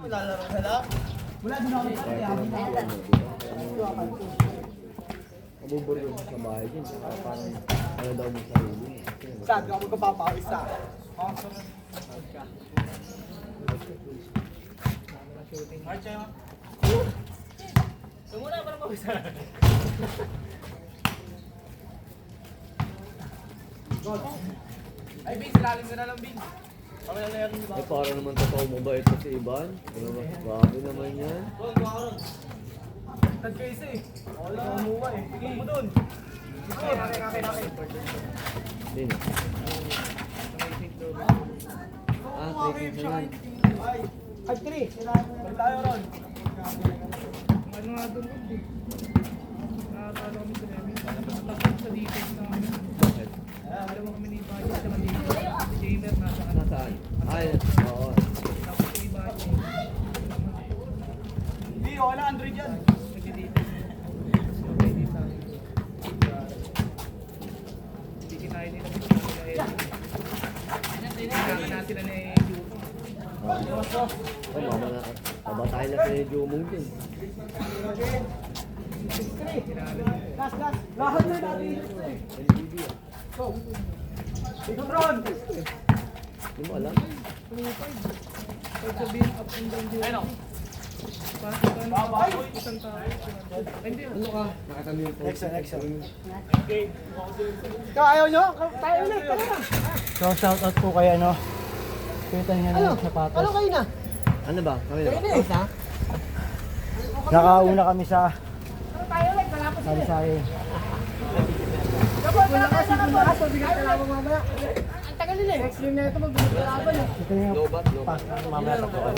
Nilalaro ka lang? Wala din ako nagpapalaki. Mabuburi ko sa bahay din. Parang ano daw mo sarili. Sabi ako magpapawis sa. Sumuna para pawisa. Ay, Bing, silalim ka na lang, Bing. Eh, para naman totoo mo ba ito si Ivan? Ano ba? Grabe naman yan. Nag-case eh. Wala kang umuwa eh. Tingin mo dun. Kapit. Din. Taking sa yan. Ay, 3. Balik tayo ron. Ano nga doon? Nakakala kami sa namin. Nakatapos sa defense namin. Bakit? Alam mo kami ni Bayo sa Manila. Si Jamer nasa ano. Nasaan? Ay, oo. Tapos si Bayo. Hindi, wala Android yan. Nag-defense. Okay, di sa akin. Hindi kinaya nila si Jamer. Kailangan natin na ni Jupo. Ay, mama na. Pabatay na sa Jumong din. Last. Lahat na natin. NBB ah. Ito, Ron. Hindi mo alam? Pag sabihin up and down dito. Ayun. Paano? Isang tao. Hindi. Ano ka? Nakatami yung post. Excel. Ikaw, ayaw nyo? Tayo ulit. So, shout out po kay ano. Kita niya na yung sapatos. Ano kayo na? Ano ba? Kami na ba? Nakauna kami sa Sari-sari. Ang tagal nila eh. Next game na ito, magbibigay laban eh. Ito yung Lobat. mamaya tapos.